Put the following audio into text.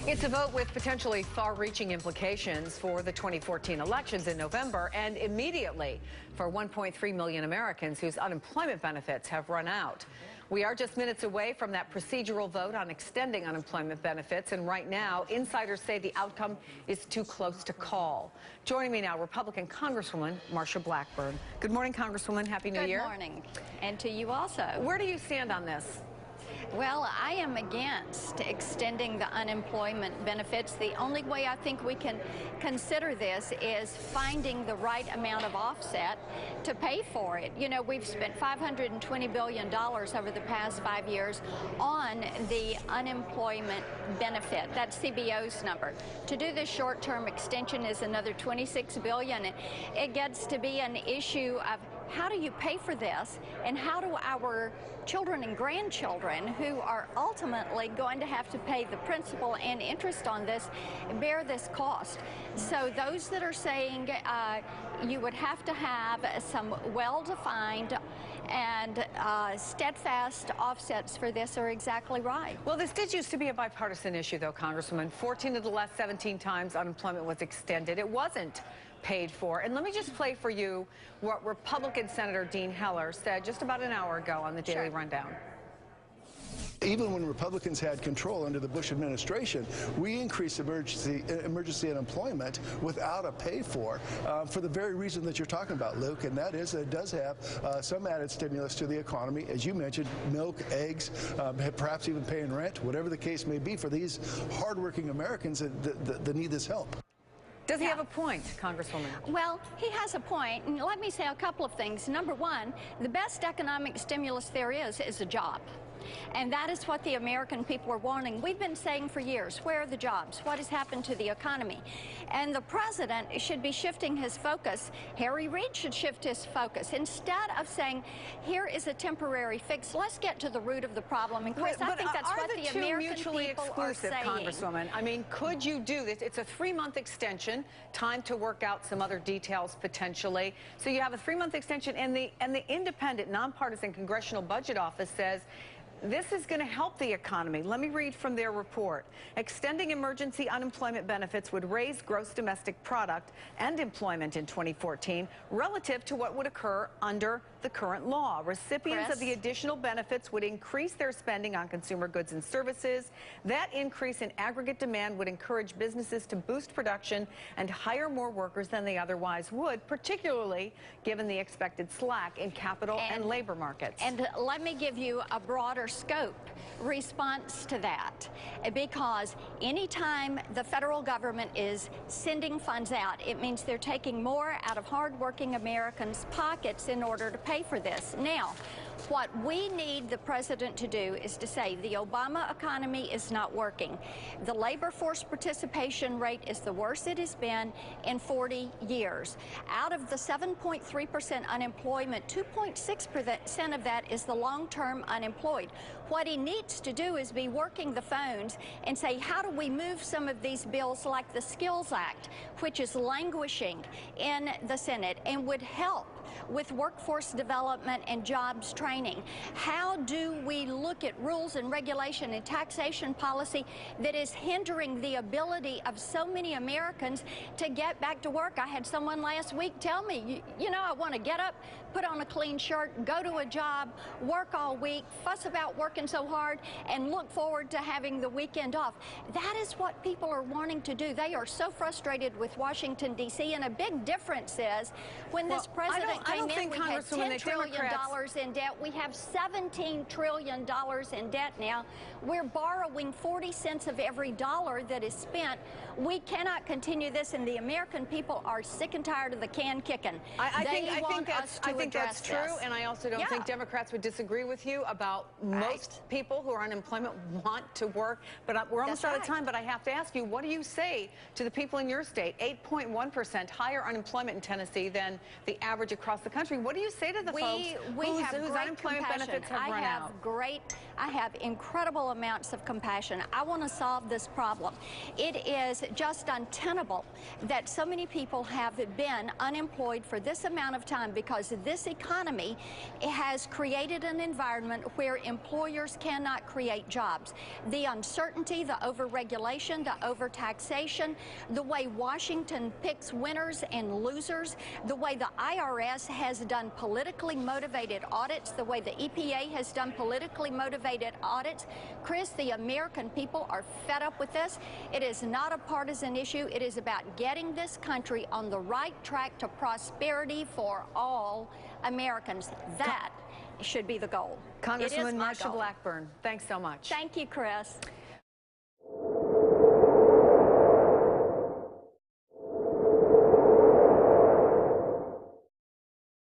It's a vote with potentially far-reaching implications for the 2014 elections in November and immediately for 1.3 million Americans whose unemployment benefits have run out. We are just minutes away from that procedural vote on extending unemployment benefits, and right now, insiders say the outcome is too close to call. Joining me now, Republican Congresswoman Marsha Blackburn. Good morning, Congresswoman. Happy New Year. Good morning. And to you also. Where do you stand on this? Well, I am against extending the unemployment benefits. The only way I think we can consider this is finding the right amount of offset to pay for it. You know, we've spent $520 billion over the past 5 years on the unemployment benefit. That's CBO's number. To do this short-term extension is another $26 billion. It gets to be an issue of how do you pay for this, and how do our children and grandchildren, who are ultimately going to have to pay the principal and interest on this, bear this cost? So those that are saying you would have to have some well-defined and steadfast offsets for this are exactly right. Well, this did used to be a bipartisan issue, though, Congresswoman. 14 of the last 17 times unemployment was extended. It wasn't paid for. And let me just play for you what Republican Senator Dean Heller said just about an hour ago on the Daily Rundown. Even when Republicans had control under the Bush administration, we increased emergency unemployment without a pay-for the very reason that you're talking about, Luke, and that is that it does have some added stimulus to the economy. As you mentioned, milk, eggs, perhaps even paying rent, whatever the case may be for these hardworking Americans that need this help. Does he have a point, Congresswoman? Well, he has a point, and let me say a couple of things. Number one, the best economic stimulus there is a job. And that is what the American people are wanting. We've been saying for years, where are the jobs? What has happened to the economy? And the president should be shifting his focus. Harry Reid should shift his focus. Instead of saying, here is a temporary fix, let's get to the root of the problem. And Chris, I think that's what the American people are saying. Congresswoman? I mean, could you do this? It's a 3-month extension, time to work out some other details potentially. So you have a 3-month extension, and the independent, nonpartisan Congressional Budget Office says this is going to help the economy. Let me read from their report. Extending emergency unemployment benefits would raise gross domestic product and employment in 2014 relative to what would occur under the current law. Recipients of the additional benefits would increase their spending on consumer goods and services. That increase in aggregate demand would encourage businesses to boost production and hire more workers than they otherwise would, particularly given the expected slack in capital and labor markets. And let me give you a broader scope response to that, because anytime the federal government is sending funds out, it means they're taking more out of hardworking Americans' pockets in order to pay for this. Now, what we need the president to do is to say the Obama economy is not working. The labor force participation rate is the worst it has been in 40 years. Out of the 7.3% unemployment, 2.6% of that is the long-term unemployed. What he needs to do is be working the phones and say, how do we move some of these bills like the Skills Act, which is languishing in the Senate and would help with workforce development and jobs training? How do we look at rules and regulation and taxation policy that is hindering the ability of so many Americans to get back to work? I had someone last week tell me, you know, I want to get up, put on a clean shirt, go to a job, work all week, fuss about working so hard, and look forward to having the weekend off. That is what people are wanting to do. They are so frustrated with Washington, D.C., and a big difference is when this president came in, we had $10 trillion in debt. We have $17 trillion in debt now. We're borrowing 40 cents of every dollar that is spent. We cannot continue this, and the American people are sick and tired of the can kicking. I think that's true, and I also don't think Democrats would disagree with you about most people who are on unemployment want to work. But we're almost out of time, but I have to ask you, what do you say to the people in your state? 8.1% higher unemployment in Tennessee than the average across the country. What do you say to the folks whose unemployment benefits have run out? I have incredible amounts of compassion. I want to solve this problem. It is just untenable that so many people have been unemployed for this amount of time because this economy has created an environment where employers cannot create jobs. The uncertainty, the overregulation, the overtaxation, the way Washington picks winners and losers, the way the IRS has done politically motivated audits, the way the EPA has done politically motivated audits. Chris, the American people are fed up with this. It is not a partisan issue. It is about getting this country on the right track to prosperity for all Americans. That should be the goal. Congresswoman Marsha Blackburn, thanks so much. Thank you, Chris.